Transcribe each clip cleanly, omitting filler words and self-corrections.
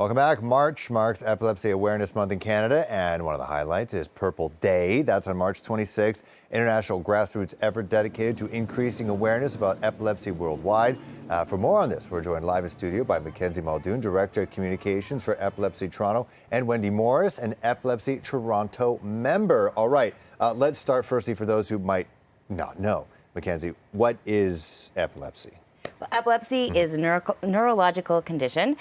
Welcome back. March marks Epilepsy Awareness Month in Canada, and one of the highlights is Purple Day. That's on March 26th, international grassroots effort dedicated to increasing awareness about epilepsy worldwide. For more on this, we're joined live in studio by Mackenzie Muldoon, Director of Communications for Epilepsy Toronto, and Wendy Morris, an Epilepsy Toronto member. All right, let's start firstly for those who might not know. Mackenzie, what is epilepsy? Well, epilepsy is a neurological condition.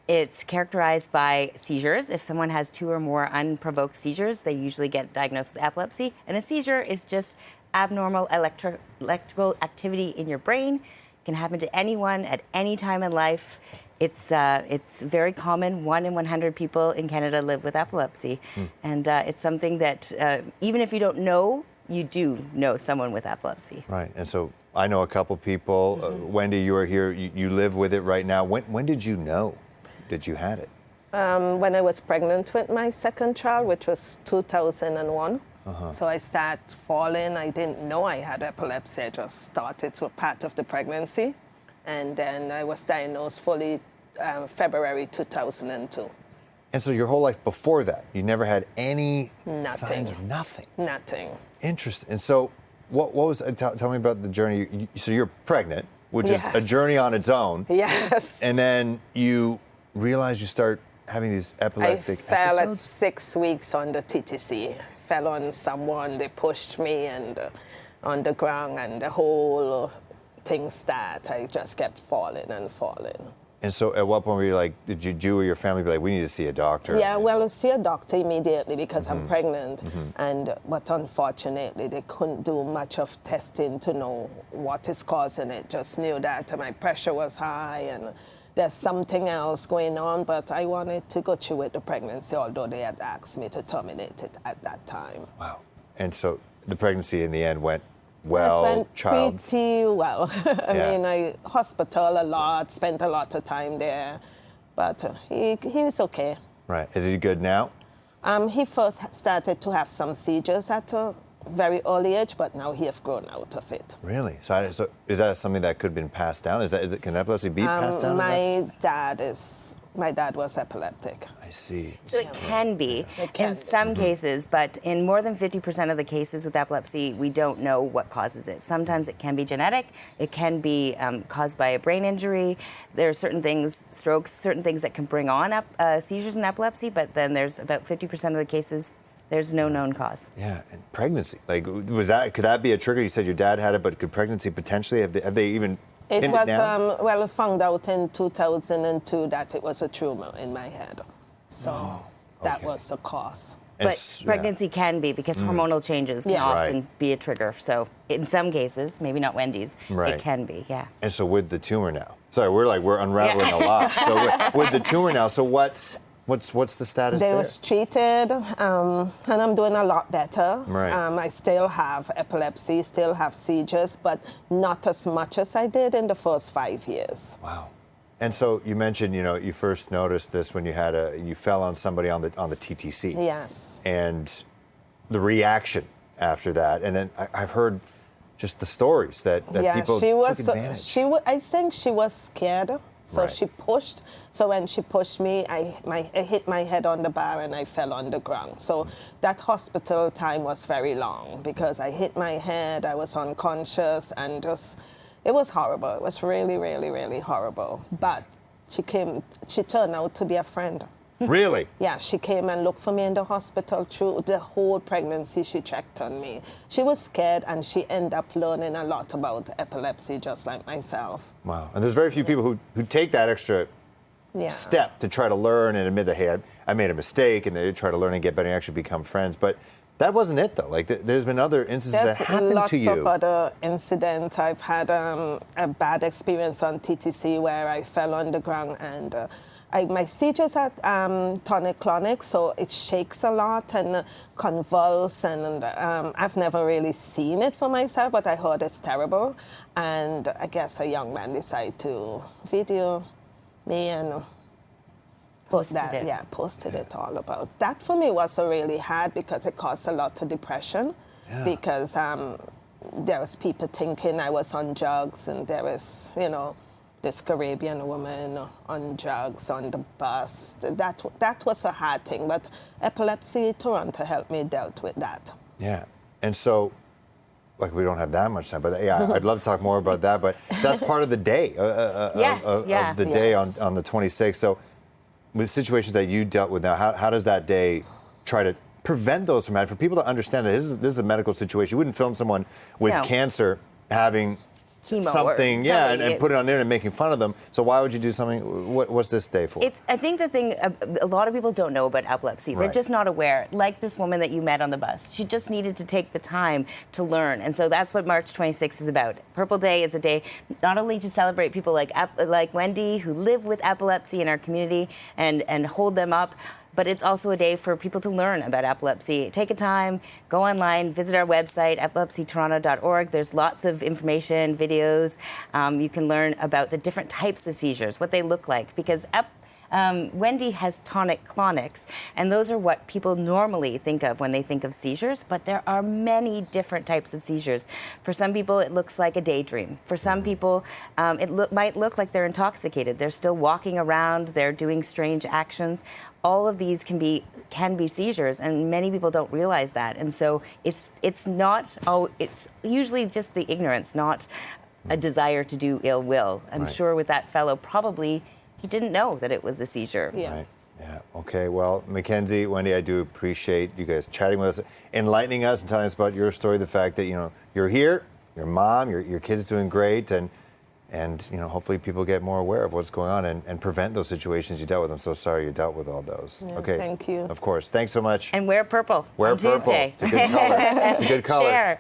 It's characterized by seizures. If someone has 2 or more unprovoked seizures, they usually get diagnosed with epilepsy. And a seizure is just abnormal electrical activity in your brain. It can happen to anyone at any time in life. It's very common. 1 in 100 people in Canada live with epilepsy. And it's something that even if you don't know, you do know someone with epilepsy. Right, and so I know a couple people. Wendy, you are here, you live with it right now. When did you know that you had it? When I was pregnant with my second child, which was 2001. So I started falling. I didn't know I had epilepsy. I just thought it was part of the pregnancy. And then I was diagnosed fully February 2002. And so your whole life before that, you never had any signs Nothing. of nothing? Nothing. Interesting. And so what was, tell me about the journey. So you're pregnant, which is a Yes. journey on its own. Yes. And then you realize you start having these epileptic I fell at episodes? 6 weeks on the TTC. Fell on someone, they pushed me and on the ground, and the whole thing started. I just kept falling and falling. And so at what point were you like, did you or your family be like, we need to see a doctor? Yeah, well, I see a doctor immediately because I'm pregnant. But unfortunately, they couldn't do much of testing to know what is causing it. Just knew that my pressure was high and there's something else going on, but I wanted to go through with the pregnancy, although they had asked me to terminate it at that time. Wow. And so the pregnancy in the end went well, It went child? pretty well. I Yeah. mean, I hospital a lot, spent a lot of time there, but he was okay. Right. Is he good now? He first started to have some seizures at a very early age, but now he has grown out of it. Really? So is that something that could have been passed down? Can epilepsy be passed down? My dad was epileptic. I see. So it can be It can in be. some cases, but in more than 50% of the cases with epilepsy, we don't know what causes it. Sometimes it can be genetic. It can be caused by a brain injury. There are certain things, strokes, certain things that can bring on seizures in epilepsy, but then there's about 50% of the cases, there's no known cause. Yeah, and pregnancy. Like, could that be a trigger? You said your dad had it, but could pregnancy potentially, have they even It pinned was, it down? well, I found out in 2002 that it was a tumor in my head. So that okay. was the cause. But pregnancy can be because hormonal changes can Yeah. often Right. be a trigger. So in some cases, maybe not Wendy's, Right. it can be, yeah. And so with the tumor now, sorry, we're unraveling a lot. So with the tumor now, so what's the status They there? was treated, and I'm doing a lot better. Right. I still have epilepsy, still have seizures, but not as much as I did in the first 5 years. Wow. And so you mentioned, you first noticed this when you fell on somebody on the TTC. Yes. And the reaction after that. And then I've heard just the stories that people took advantage. I think she was scared, so Right. she pushed. So when she pushed me, I hit my head on the bar and I fell on the ground. So that hospital time was very long because I hit my head, I was unconscious, and it was horrible. It was really, really, really horrible. But she turned out to be a friend. Really? Yeah, she came and looked for me in the hospital through the whole pregnancy. She checked on me. She was scared, and she ended up learning a lot about epilepsy, just like myself. Wow. And there's very few people who take that extra step to try to learn and admit that, hey, I made a mistake, and they try to learn and get better and actually become friends. But that wasn't it, though. Like, there's been other instances that happened to you. There's lots of other incidents. I've had a bad experience on TTC where I fell on the ground and my seizures are tonic-clonic, so it shakes a lot and convulse, and I've never really seen it for myself, but I heard it's terrible. And I guess a young man decided to video me and posted it all about. That for me was really hard because it caused a lot of depression because there was people thinking I was on drugs, and there was, this Caribbean woman on drugs on the bus. That was a hard thing, but Epilepsy Toronto helped me dealt with that. Yeah, and so, like, we don't have that much time, but yeah, I'd love to talk more about that, but that's part of the day, of the day on the 26th. So with situations that you dealt with now, how does that day try to prevent those from happening? For people to understand that this is a medical situation. You wouldn't film someone with cancer having chemo something, and put it on there and making fun of them. So why would you do something? What's this day for? I think the thing, a lot of people don't know about epilepsy. They're just not aware. Like this woman that you met on the bus. She just needed to take the time to learn. And so that's what March 26th is about. Purple Day is a day not only to celebrate people like Wendy who live with epilepsy in our community and hold them up, but it's also a day for people to learn about epilepsy. Take a time, go online, visit our website, epilepsytoronto.org. There's lots of information, videos. You can learn about the different types of seizures, what they look like, because Wendy has tonic-clonics, and those are what people normally think of when they think of seizures, but there are many different types of seizures. For some people, it looks like a daydream. For some people, it might look like they're intoxicated. They're still walking around, they're doing strange actions. All of these can be seizures, and many people don't realize that. And so it's usually just the ignorance, not a desire to do ill will. I'm sure with that fellow, probably he didn't know that it was a seizure. Yeah. Right. Yeah. Okay. Well, Mackenzie, Wendy, I do appreciate you guys chatting with us, enlightening us, and telling us about your story. The fact that you're here, your mom, your kid's doing great, and hopefully people get more aware of what's going on and prevent those situations you dealt with. I'm so sorry you dealt with all those. Yeah, okay. thank you. Of course. Thanks so much. And wear purple Wear on purple. Tuesday. It's a good color. It's a good color. Share.